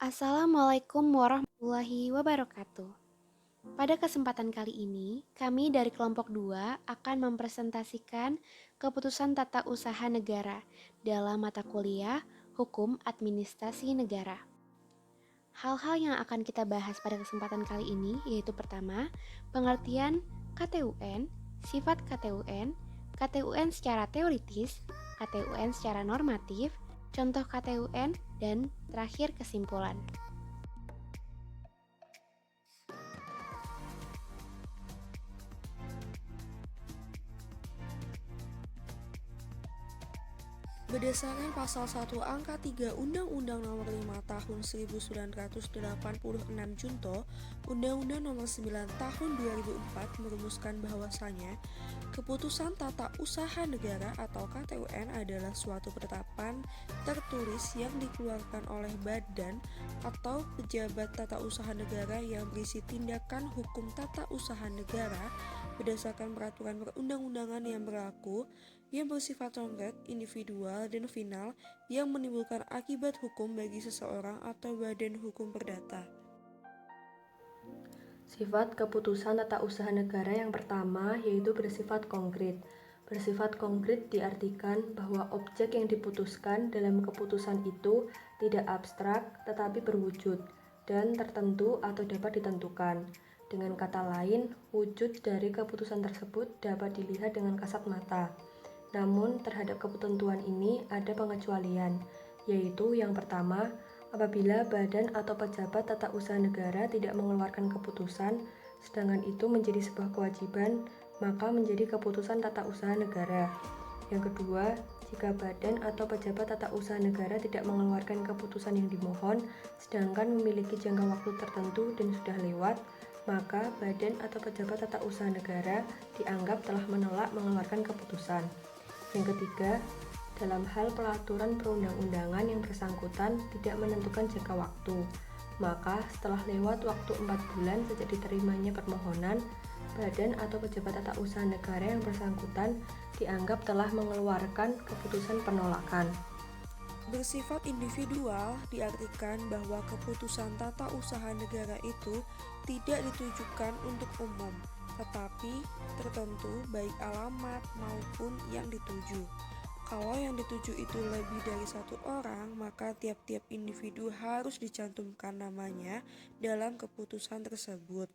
Assalamualaikum warahmatullahi wabarakatuh. Pada kesempatan kali ini, kami dari kelompok 2 akan mempresentasikan keputusan tata usaha negara dalam mata kuliah Hukum Administrasi Negara. Hal-hal yang akan kita bahas pada kesempatan kali ini yaitu pertama, pengertian KTUN, sifat KTUN, KTUN secara teoritis, KTUN secara normatif, contoh KTUN, dan terakhir kesimpulan. Berdasarkan pasal 1 angka 3 Undang-Undang Nomor 5 Tahun 1986 Junto, Undang-Undang Nomor 9 Tahun 2004 merumuskan bahwasanya keputusan tata usaha negara atau KTUN adalah suatu ketetapan tertulis yang dikeluarkan oleh badan atau pejabat tata usaha negara yang berisi tindakan hukum tata usaha negara berdasarkan peraturan perundang-undangan yang berlaku yang bersifat konkret, individual, dan final yang menimbulkan akibat hukum bagi seseorang atau badan hukum perdata. Sifat keputusan tata usaha negara yang pertama yaitu bersifat konkret. Bersifat konkret diartikan bahwa objek yang diputuskan dalam keputusan itu tidak abstrak tetapi berwujud dan tertentu atau dapat ditentukan. Dengan kata lain, wujud dari keputusan tersebut dapat dilihat dengan kasat mata. Namun, terhadap ketentuan ini ada pengecualian, yaitu yang pertama, apabila badan atau pejabat tata usaha negara tidak mengeluarkan keputusan, sedangkan itu menjadi sebuah kewajiban, maka menjadi keputusan tata usaha negara. Yang kedua, jika badan atau pejabat tata usaha negara tidak mengeluarkan keputusan yang dimohon, sedangkan memiliki jangka waktu tertentu dan sudah lewat, maka badan atau pejabat tata usaha negara dianggap telah menolak mengeluarkan keputusan. Yang ketiga, dalam hal pelaturan perundang-undangan yang bersangkutan tidak menentukan jangka waktu, maka setelah lewat waktu 4 bulan sejak diterimanya permohonan, badan atau pejabat tata usaha negara yang bersangkutan dianggap telah mengeluarkan keputusan penolakan. Bersifat individual diartikan bahwa keputusan tata usaha negara itu tidak ditujukan untuk umum, tetapi tertentu baik alamat maupun yang dituju. Kalau yang dituju itu lebih dari satu orang, maka tiap-tiap individu harus dicantumkan namanya dalam keputusan tersebut.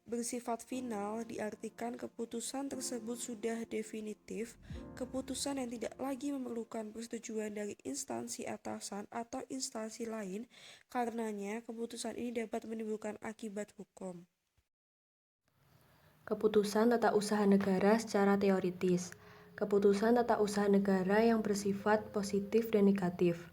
Bersifat final diartikan keputusan tersebut sudah definitif, keputusan yang tidak lagi memerlukan persetujuan dari instansi atasan atau instansi lain, karenanya keputusan ini dapat menimbulkan akibat hukum. Keputusan tata usaha negara secara teoritis. Keputusan tata usaha negara yang bersifat positif dan negatif.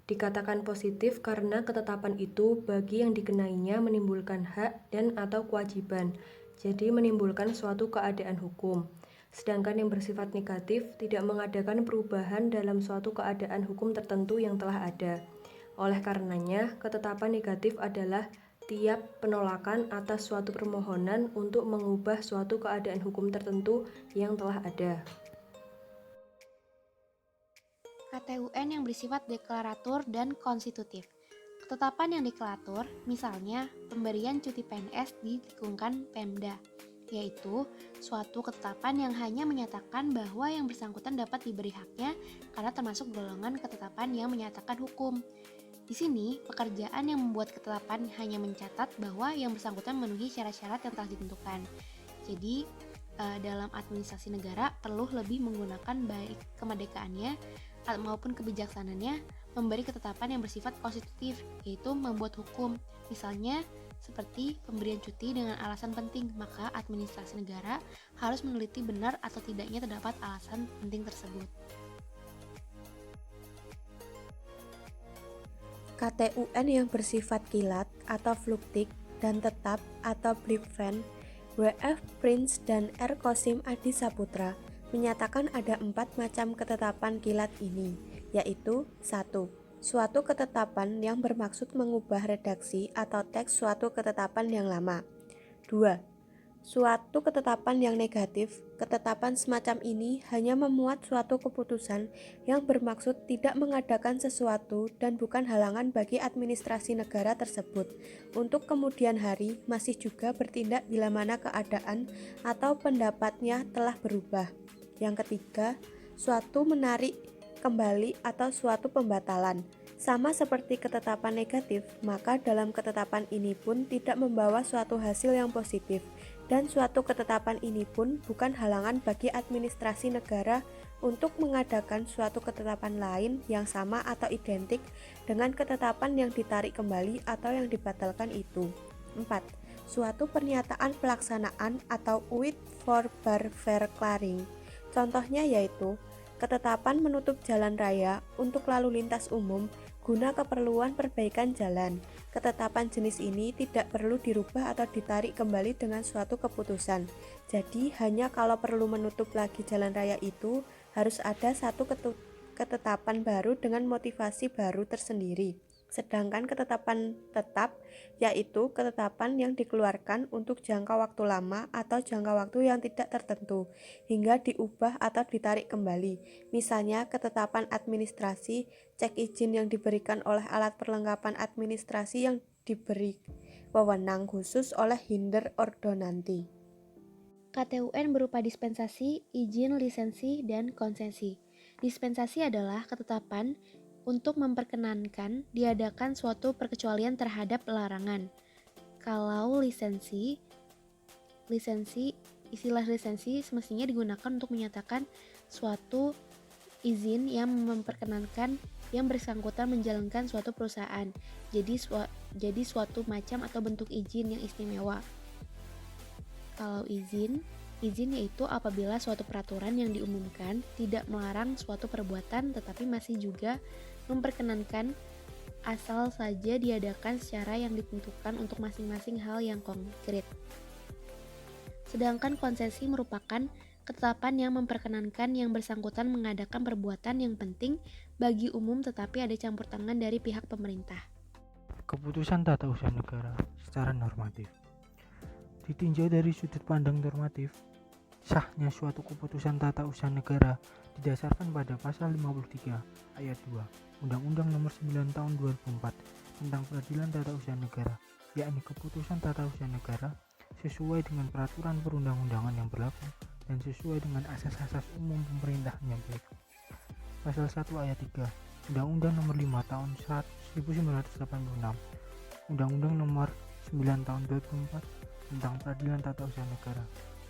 Dikatakan positif karena ketetapan itu bagi yang dikenainya menimbulkan hak dan atau kewajiban, jadi menimbulkan suatu keadaan hukum. Sedangkan yang bersifat negatif tidak mengadakan perubahan dalam suatu keadaan hukum tertentu yang telah ada. Oleh karenanya, ketetapan negatif adalah tiap penolakan atas suatu permohonan untuk mengubah suatu keadaan hukum tertentu yang telah ada. KTUN yang bersifat deklarator dan konstitutif. Ketetapan yang deklarator, misalnya pemberian cuti PNS di lingkungan Pemda, yaitu suatu ketetapan yang hanya menyatakan bahwa yang bersangkutan dapat diberi haknya karena termasuk golongan ketetapan yang menyatakan hukum. Di sini, pekerjaan yang membuat ketetapan hanya mencatat bahwa yang bersangkutan memenuhi syarat-syarat yang telah ditentukan. Jadi, dalam administrasi negara perlu lebih menggunakan baik kemerdekaannya maupun kebijaksanaannya memberi ketetapan yang bersifat konstitutif, yaitu membuat hukum. Misalnya, seperti pemberian cuti dengan alasan penting, maka administrasi negara harus meneliti benar atau tidaknya terdapat alasan penting tersebut. KTUN yang bersifat kilat atau fluktik dan tetap atau prevent, W.F. Prince dan R. Kosim Adi Saputra menyatakan ada 4 macam ketetapan kilat ini, yaitu 1. Suatu ketetapan yang bermaksud mengubah redaksi atau teks suatu ketetapan yang lama. 2. Suatu ketetapan yang negatif, ketetapan semacam ini hanya memuat suatu keputusan yang bermaksud tidak mengadakan sesuatu dan bukan halangan bagi administrasi negara tersebut untuk kemudian hari masih juga bertindak bila mana keadaan atau pendapatnya telah berubah. Yang ketiga, suatu menarik kembali atau suatu pembatalan. Sama seperti ketetapan negatif, maka dalam ketetapan ini pun tidak membawa suatu hasil yang positif, dan suatu ketetapan ini pun bukan halangan bagi administrasi negara untuk mengadakan suatu ketetapan lain yang sama atau identik dengan ketetapan yang ditarik kembali atau yang dibatalkan itu. 4. Suatu pernyataan pelaksanaan atau with for bar verklaring. Contohnya yaitu ketetapan menutup jalan raya untuk lalu lintas umum guna keperluan perbaikan jalan. Ketetapan jenis ini tidak perlu dirubah atau ditarik kembali dengan suatu keputusan. Jadi hanya kalau perlu menutup lagi jalan raya itu harus ada satu ketetapan baru dengan motivasi baru tersendiri. Sedangkan ketetapan tetap yaitu ketetapan yang dikeluarkan untuk jangka waktu lama atau jangka waktu yang tidak tertentu hingga diubah atau ditarik kembali. Misalnya ketetapan administrasi, cek izin yang diberikan oleh alat perlengkapan administrasi yang diberi wewenang khusus oleh Hinder Ordonanti. KTUN berupa dispensasi, izin, lisensi, dan konsesi. Dispensasi adalah ketetapan untuk memperkenankan diadakan suatu perkecualian terhadap larangan. Kalau istilah lisensi semestinya digunakan untuk menyatakan suatu izin yang memperkenankan yang bersangkutan menjalankan suatu perusahaan. Jadi suatu macam atau bentuk izin yang istimewa. Kalau izin yaitu apabila suatu peraturan yang diumumkan tidak melarang suatu perbuatan tetapi masih juga memperkenankan asal saja diadakan secara yang ditentukan untuk masing-masing hal yang konkret. Sedangkan konsesi merupakan ketetapan yang memperkenankan yang bersangkutan mengadakan perbuatan yang penting bagi umum tetapi ada campur tangan dari pihak pemerintah. Keputusan tata usaha negara secara normatif. Ditinjau dari sudut pandang normatif, sahnya suatu keputusan tata usaha negara didasarkan pada pasal 53 ayat 2 Undang-Undang Nomor 9 Tahun 2004 tentang Peradilan Tata Usaha Negara, yakni keputusan tata usaha negara sesuai dengan peraturan perundang-undangan yang berlaku dan sesuai dengan asas-asas umum pemerintahan yang baik. Pasal 1 ayat 3 Undang-Undang Nomor 5 Tahun 1986, Undang-Undang Nomor 9 Tahun 2004 tentang Peradilan Tata Usaha Negara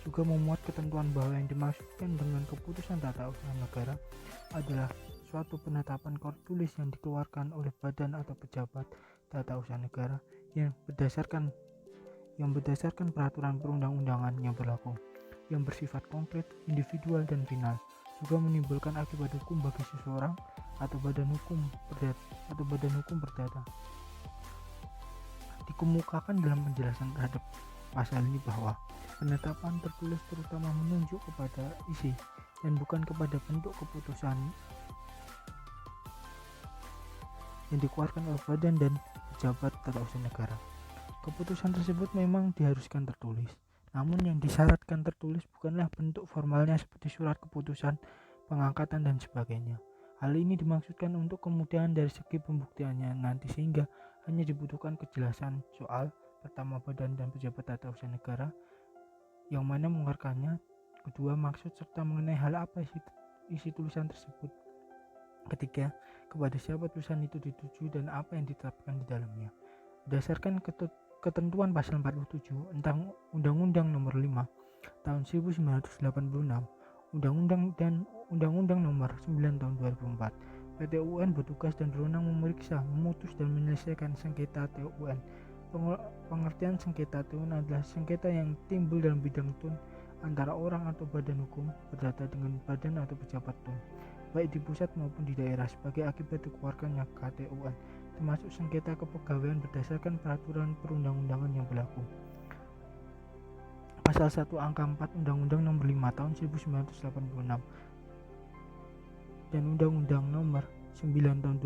juga memuat ketentuan bahwa yang dimaksudkan dengan keputusan tata usaha negara adalah suatu penetapan tertulis yang dikeluarkan oleh badan atau pejabat tata usaha negara yang berdasarkan peraturan perundang-undangan yang berlaku, yang bersifat konkret, individual, dan final, juga menimbulkan akibat hukum bagi seseorang atau badan hukum perdata. Dikemukakan dalam penjelasan terhadap pasal ini bahwa penetapan tertulis terutama menunjuk kepada isi dan bukan kepada bentuk keputusan yang dikeluarkan oleh badan dan pejabat tata usaha negara. Keputusan tersebut memang diharuskan tertulis, namun yang disyaratkan tertulis bukanlah bentuk formalnya seperti surat keputusan, pengangkatan, dan sebagainya. Hal ini dimaksudkan untuk kemudahan dari segi pembuktiannya nanti sehingga hanya dibutuhkan kejelasan soal pertama badan dan pejabat tata usaha negara yang mana mengeluarkannya, kedua maksud serta mengenai hal apa isi tulisan tersebut, ketiga kepada siapa tulisan itu dituju dan apa yang ditetapkan di dalamnya. Berdasarkan ketentuan pasal 47 tentang Undang-Undang Nomor 5 Tahun 1986, Undang-Undang Nomor 9 Tahun 2004, PT UN bertugas dan berwenang memeriksa, memutus, dan menyelesaikan sengketa TUN. Pengertian sengketa TUN adalah sengketa yang timbul dalam bidang TUN antara orang atau badan hukum berdata dengan badan atau pejabat TUN, baik di pusat maupun di daerah sebagai akibat dikeluarkannya KTUN, termasuk sengketa kepegawaian berdasarkan peraturan perundang-undangan yang berlaku. Pasal 1 angka 4 Undang-Undang Nomor 5 Tahun 1986 dan Undang-Undang Nomor 9 Tahun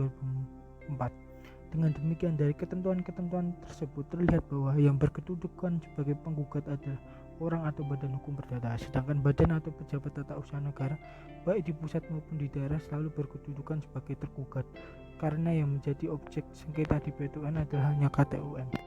2004. Dengan demikian, dari ketentuan-ketentuan tersebut terlihat bahwa yang berkedudukan sebagai penggugat adalah seseorang atau badan hukum perdata. Sedangkan badan atau pejabat tata usaha negara baik di pusat maupun di daerah selalu berkedudukan sebagai tergugat, karena yang menjadi objek sengketa di PT UN adalah hanya KTUN.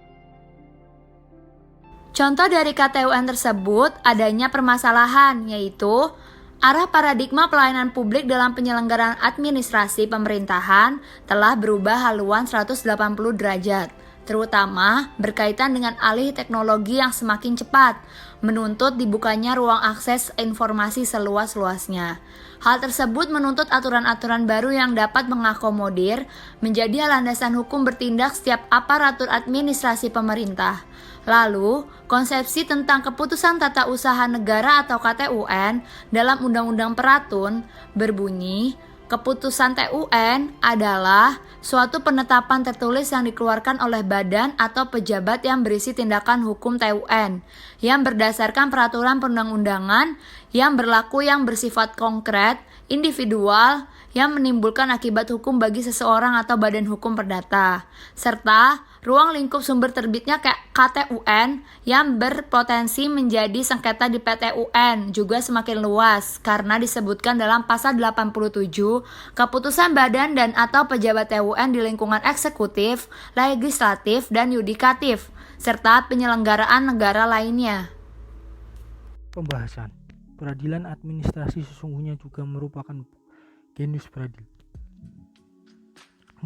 Contoh dari KTUN tersebut adanya permasalahan, yaitu arah paradigma pelayanan publik dalam penyelenggaraan administrasi pemerintahan telah berubah haluan 180 derajat, terutama berkaitan dengan alih teknologi yang semakin cepat, menuntut dibukanya ruang akses informasi seluas-luasnya. Hal tersebut menuntut aturan-aturan baru yang dapat mengakomodir menjadi landasan hukum bertindak setiap aparatur administrasi pemerintah. Lalu, konsepsi tentang keputusan tata usaha negara atau KTUN dalam Undang-Undang Peratun berbunyi, keputusan TUN adalah suatu penetapan tertulis yang dikeluarkan oleh badan atau pejabat yang berisi tindakan hukum TUN yang berdasarkan peraturan perundang-undangan yang berlaku yang bersifat konkret, individual, yang menimbulkan akibat hukum bagi seseorang atau badan hukum perdata, serta ruang lingkup sumber terbitnya KTUN yang berpotensi menjadi sengketa di PTUN juga semakin luas karena disebutkan dalam pasal 87 keputusan badan dan atau pejabat TUN di lingkungan eksekutif, legislatif, dan yudikatif, serta penyelenggaraan negara lainnya. Pembahasan peradilan administrasi sesungguhnya juga merupakan genus peradil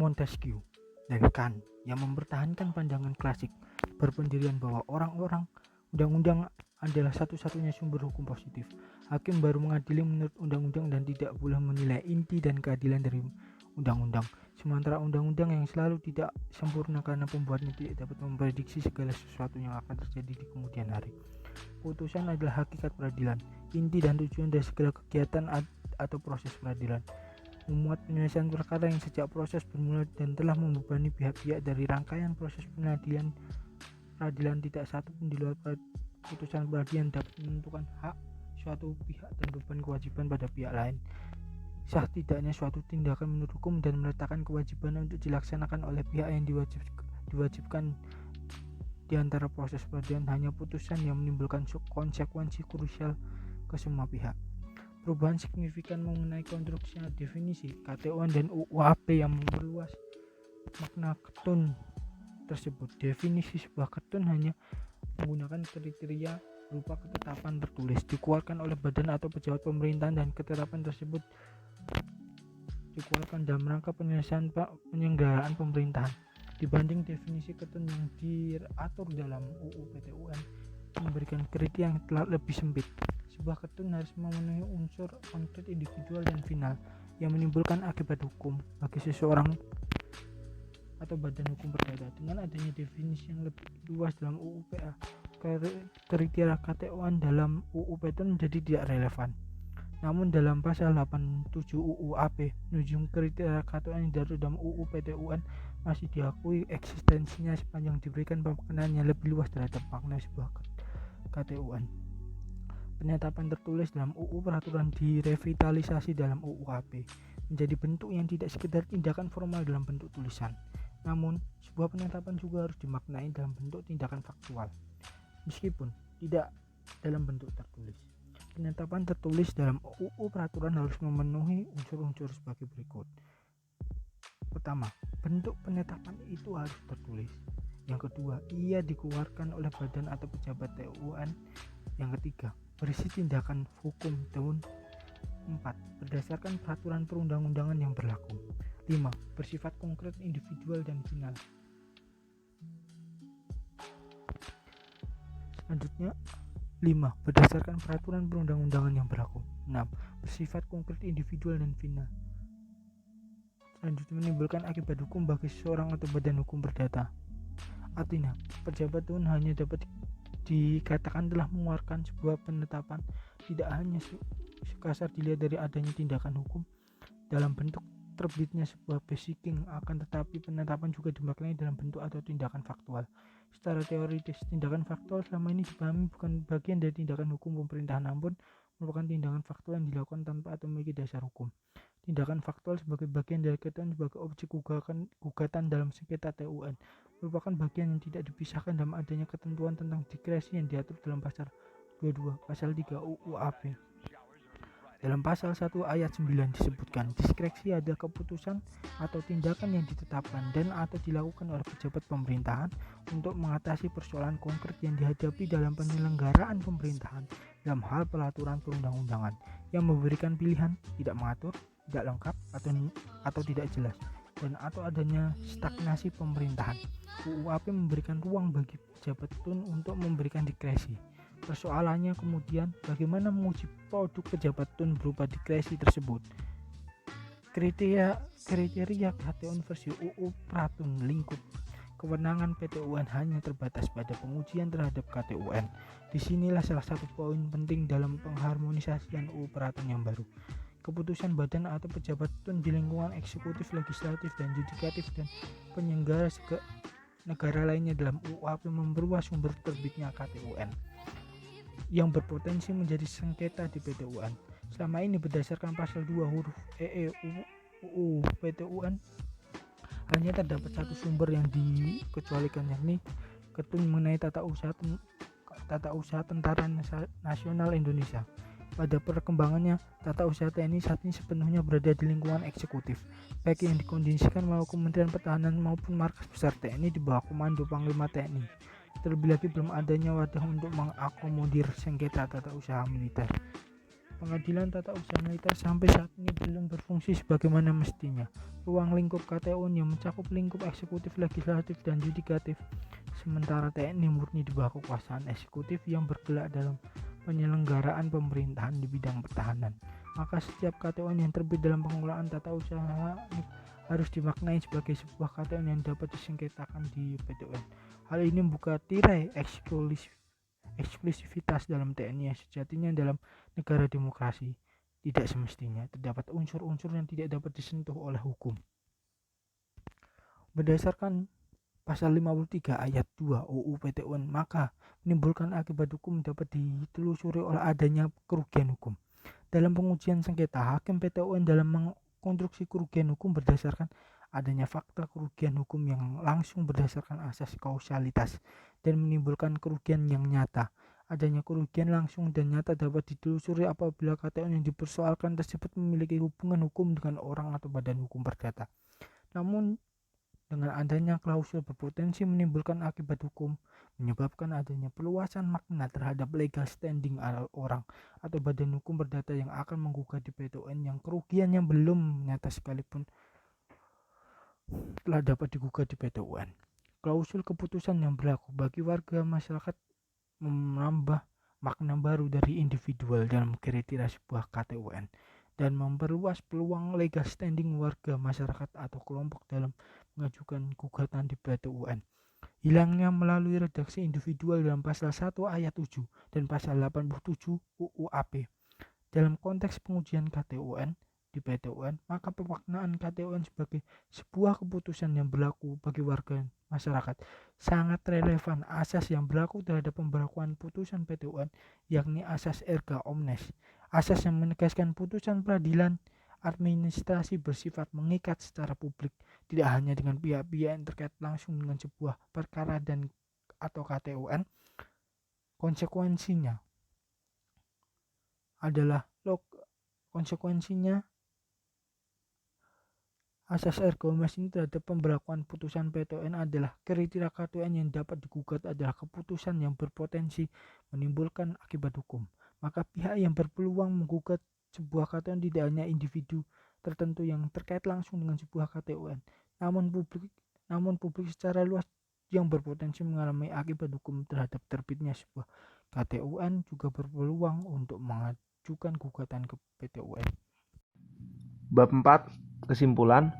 Montesquieu dan Kant yang mempertahankan pandangan klasik berpendirian bahwa orang-orang undang-undang adalah satu-satunya sumber hukum positif. Hakim baru mengadili menurut undang-undang dan tidak boleh menilai inti dan keadilan dari undang-undang. Sementara undang-undang yang selalu tidak sempurna karena pembuatnya tidak dapat memprediksi segala sesuatu yang akan terjadi di kemudian hari. Putusan adalah hakikat peradilan, inti dan tujuan dari segala kegiatan atau proses peradilan. Memuat penyelesaian perkara yang sejak proses bermula dan telah membebani pihak-pihak dari rangkaian proses peradilan tidak satu pun di luar putusan peradilan dapat menentukan hak suatu pihak dan beban kewajiban pada pihak lain. Sah tidaknya suatu tindakan menurut hukum dan meletakkan kewajiban untuk dilaksanakan oleh pihak yang diwajibkan di antara proses peradilan hanya putusan yang menimbulkan konsekuensi krusial ke semua pihak. Perubahan signifikan mengenai konstruksi definisi KTUN dan UUAP yang memperluas makna ketun tersebut. Definisi sebuah ketun hanya menggunakan kriteria berupa ketetapan tertulis dikeluarkan oleh badan atau pejabat pemerintahan, dan ketetapan tersebut dikeluarkan dalam rangka penyelenggaraan pemerintahan. Dibanding definisi ketun yang diatur dalam UU PTUN memberikan kriteria yang telah lebih sempit. Sebuah ketun harus memenuhi unsur konkret, individual, dan final yang menimbulkan akibat hukum bagi seseorang atau badan hukum perdata. Dengan adanya definisi yang lebih luas dalam UU PA, kriteria KTUN dalam UU PTUN menjadi tidak relevan. Namun dalam pasal 87 UU AP, menunjukkan kriteria KTUN yang diatur dalam UU PTUN masih diakui eksistensinya sepanjang diberikan pemaknaan yang lebih luas terhadap makna sebuah KTUN. Penetapan tertulis dalam UU peraturan direvitalisasi dalam UU AP menjadi bentuk yang tidak sekedar tindakan formal dalam bentuk tulisan. Namun, sebuah penetapan juga harus dimaknai dalam bentuk tindakan faktual, meskipun tidak dalam bentuk tertulis. Penetapan tertulis dalam UU peraturan harus memenuhi unsur-unsur sebagai berikut. Pertama, bentuk penetapan itu harus tertulis. Yang kedua, ia dikeluarkan oleh badan atau pejabat TUN. Yang ketiga, berisi tindakan hukum. Tahun 4. Berdasarkan peraturan perundang-undangan yang berlaku. 5. Bersifat konkret, individual, dan final. Selanjutnya 5. Berdasarkan peraturan perundang-undangan yang berlaku. 6. Bersifat konkret, individual, dan final. Selanjutnya menimbulkan akibat hukum bagi seseorang atau badan hukum perdata. Artinya, pejabat TUN hanya dapat dikatakan telah mengeluarkan sebuah penetapan tidak hanya sekasar dilihat dari adanya tindakan hukum dalam bentuk terbitnya sebuah basiking, akan tetapi penetapan juga dimaknai dalam bentuk atau tindakan faktual. Secara teoritis, tindakan faktual selama ini dipahami bukan bagian dari tindakan hukum pemerintahan, namun merupakan tindakan faktual yang dilakukan tanpa atau memiliki dasar hukum. Tindakan faktual sebagai bagian dari KTUN sebagai objek gugatan dalam sengketa TUN merupakan bagian yang tidak dipisahkan dalam adanya ketentuan tentang diskresi yang diatur dalam pasal 22 pasal 3 UU AP. Dalam pasal 1 ayat 9 disebutkan, diskresi adalah keputusan atau tindakan yang ditetapkan dan atau dilakukan oleh pejabat pemerintahan untuk mengatasi persoalan konkret yang dihadapi dalam penyelenggaraan pemerintahan dalam hal peraturan perundang-undangan yang memberikan pilihan, tidak mengatur, tidak lengkap, atau tidak jelas, dan atau adanya stagnasi pemerintahan. UU AP memberikan ruang bagi pejabat tun untuk memberikan diskresi. Persoalannya kemudian bagaimana menguji produk pejabat tun berupa diskresi tersebut. Kriteria KTUN versi UU Pratun lingkup kewenangan PT UN hanya terbatas pada pengujian terhadap KTUN. Disinilah salah satu poin penting dalam pengharmonisasian UU Pratun yang baru. Keputusan badan atau pejabat tun di lingkungan eksekutif, legislatif, dan yudikatif dan penyelenggara negara lainnya dalam UU AP memperluas sumber terbitnya KTUN yang berpotensi menjadi sengketa di PT UN. Selama ini berdasarkan pasal 2 huruf EE UU PT UN hanya terdapat satu sumber yang dikecualikan, yakni Ketun mengenai tata usaha Tentara Nasional Indonesia. Pada perkembangannya, tata usaha TNI saat ini sepenuhnya berada di lingkungan eksekutif, baik yang dikondisikan melalui Kementerian Pertahanan maupun markas besar TNI di bawah komando Panglima TNI. Terlebih lagi belum adanya wadah untuk mengakomodir sengketa tata usaha militer. Pengadilan tata usaha militer sampai saat ini belum berfungsi sebagaimana mestinya. Ruang lingkup KTUN yang mencakup lingkup eksekutif, legislatif, dan yudikatif, sementara TNI murni di bawah kekuasaan eksekutif yang bergerak dalam penyelenggaraan pemerintahan di bidang pertahanan. Maka setiap KTUN yang terbit dalam pengelolaan tata usaha harus dimaknai sebagai sebuah KTUN yang dapat disengketakan di PT UN. Hal ini membuka tirai eksklusivitas dalam TNI yang sejatinya dalam negara demokrasi tidak semestinya terdapat unsur-unsur yang tidak dapat disentuh oleh hukum. Berdasarkan pasal 53 ayat 2 UU PT UN, maka menimbulkan akibat hukum dapat ditelusuri oleh adanya kerugian hukum. Dalam pengujian sengketa, hakim PT UN dalam mengkonstruksi kerugian hukum berdasarkan adanya fakta kerugian hukum yang langsung berdasarkan asas kausalitas dan menimbulkan kerugian yang nyata. Adanya kerugian langsung dan nyata dapat ditelusuri apabila KTUN yang dipersoalkan tersebut memiliki hubungan hukum dengan orang atau badan hukum perdata. Namun dengan adanya klausul berpotensi menimbulkan akibat hukum, menyebabkan adanya perluasan makna terhadap legal standing orang atau badan hukum perdata yang akan menggugat di PT UN yang kerugiannya belum nyata sekalipun telah dapat digugat di PT UN. Klausul keputusan yang berlaku bagi warga masyarakat menambah makna baru dari individual dalam kriteria sebuah KTUN dan memperluas peluang legal standing warga masyarakat atau kelompok dalam mengajukan gugatan di PT UN. Hilangnya melalui redaksi individual dalam pasal 1 ayat 7 dan pasal 87 UU AP. Dalam konteks pengujian KTUN di PT UN, maka pemaknaan KTUN sebagai sebuah keputusan yang berlaku bagi warga masyarakat sangat relevan. Asas yang berlaku terhadap pemberlakuan putusan PT UN yakni asas erga omnes, asas yang menegaskan putusan peradilan administrasi bersifat mengikat secara publik, tidak hanya dengan pihak-pihak yang terkait langsung dengan sebuah perkara dan atau KTUN. Konsekuensinya asas erga omnes ini terhadap pemberlakuan putusan PT UN adalah kriteria KTUN yang dapat digugat adalah keputusan yang berpotensi menimbulkan akibat hukum. Maka pihak yang berpeluang menggugat sebuah KTUN tidak hanya individu tertentu yang terkait langsung dengan sebuah KTUN, namun publik secara luas yang berpotensi mengalami akibat hukum terhadap terbitnya sebuah KTUN juga berpeluang untuk mengajukan gugatan ke PT UN. Bab 4. Kesimpulan.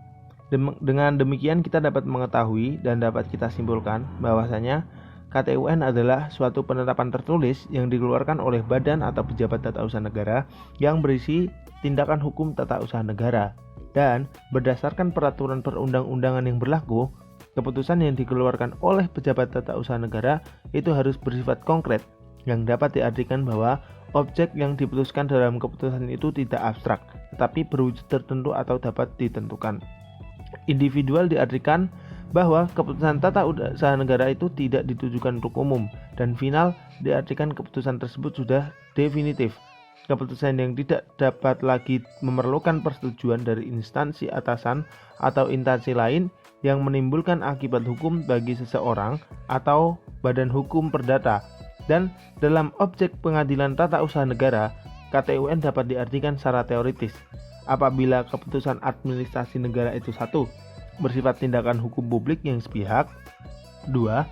Dengan demikian kita dapat mengetahui dan dapat kita simpulkan bahwasanya KTUN adalah suatu penetapan tertulis yang dikeluarkan oleh badan atau pejabat tata usaha negara yang berisi tindakan hukum tata usaha negara. Dan berdasarkan peraturan perundang-undangan yang berlaku, keputusan yang dikeluarkan oleh pejabat tata usaha negara itu harus bersifat konkret, yang dapat diartikan bahwa objek yang diputuskan dalam keputusan itu tidak abstrak, tetapi berwujud tertentu atau dapat ditentukan. Individual diartikan bahwa keputusan tata usaha negara itu tidak ditujukan untuk umum, dan final diartikan keputusan tersebut sudah definitif. Keputusan yang tidak dapat lagi memerlukan persetujuan dari instansi atasan atau instansi lain yang menimbulkan akibat hukum bagi seseorang atau badan hukum perdata. Dan dalam objek pengadilan tata usaha negara, KTUN dapat diartikan secara teoritis apabila keputusan administrasi negara itu 1. Bersifat tindakan hukum publik yang sepihak. 2.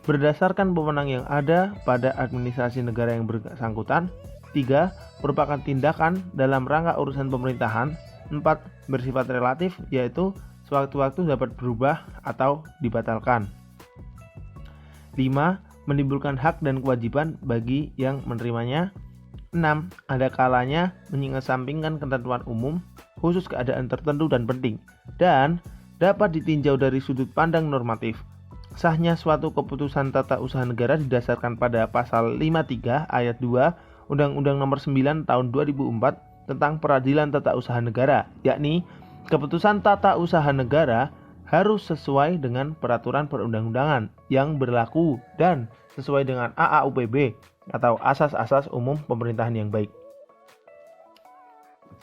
Berdasarkan wewenang yang ada pada administrasi negara yang bersangkutan. 3. Merupakan tindakan dalam rangka urusan pemerintahan. 4. Bersifat relatif, yaitu sewaktu-waktu dapat berubah atau dibatalkan. 5. Menimbulkan hak dan kewajiban bagi yang menerimanya. 6. Ada kalanya mengesampingkan ketentuan umum, khusus keadaan tertentu dan penting, dan dapat ditinjau dari sudut pandang normatif. Sahnya suatu keputusan tata usaha negara didasarkan pada pasal 53 ayat 2 Undang-Undang Nomor 9 Tahun 2004 tentang Peradilan Tata Usaha Negara, yakni keputusan tata usaha negara harus sesuai dengan peraturan perundang-undangan yang berlaku dan sesuai dengan AAUPB atau asas-asas umum pemerintahan yang baik.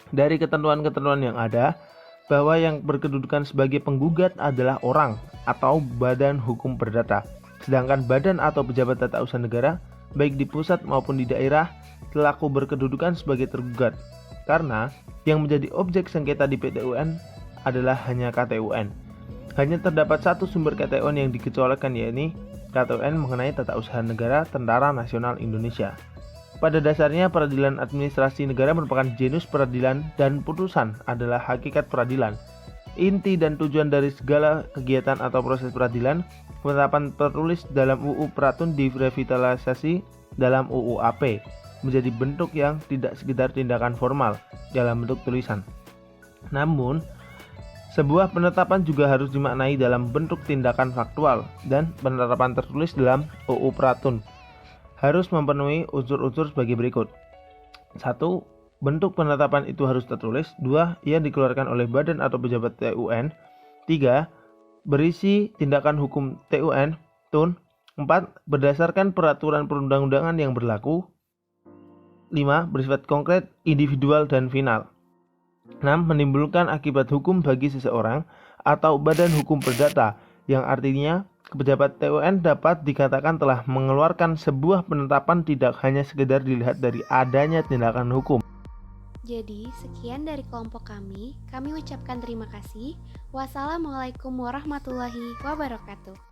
Dari ketentuan-ketentuan yang ada, bahwa yang berkedudukan sebagai penggugat adalah orang atau badan hukum perdata, sedangkan badan atau pejabat tata usaha negara, baik di pusat maupun di daerah, selaku berkedudukan sebagai tergugat, karena yang menjadi objek sengketa di PTUN adalah hanya KTUN. Hanya terdapat satu sumber KTUN yang dikecualikan, yakni KTUN mengenai tata usaha negara Tentara Nasional Indonesia. Pada dasarnya, peradilan administrasi negara merupakan genus peradilan dan putusan adalah hakikat peradilan. Inti dan tujuan dari segala kegiatan atau proses peradilan, penetapan tertulis dalam UU Pratun direvitalisasi dalam UU AP, menjadi bentuk yang tidak sekedar tindakan formal dalam bentuk tulisan. Namun, sebuah penetapan juga harus dimaknai dalam bentuk tindakan faktual, dan penetapan tertulis dalam UU Pratun harus memenuhi unsur-unsur sebagai berikut. 1. Bentuk penetapan itu harus tertulis. 2. Ia dikeluarkan oleh badan atau pejabat TUN. 3. Berisi tindakan hukum TUN, TUN. 4. Berdasarkan peraturan perundang-undangan yang berlaku. 5. Bersifat konkret, individual, dan final. 6. Menimbulkan akibat hukum bagi seseorang atau badan hukum perdata, yang artinya pejabat TUN dapat dikatakan telah mengeluarkan sebuah penetapan tidak hanya sekedar dilihat dari adanya tindakan hukum. Jadi, sekian dari kelompok kami ucapkan terima kasih. Wassalamualaikum warahmatullahi wabarakatuh.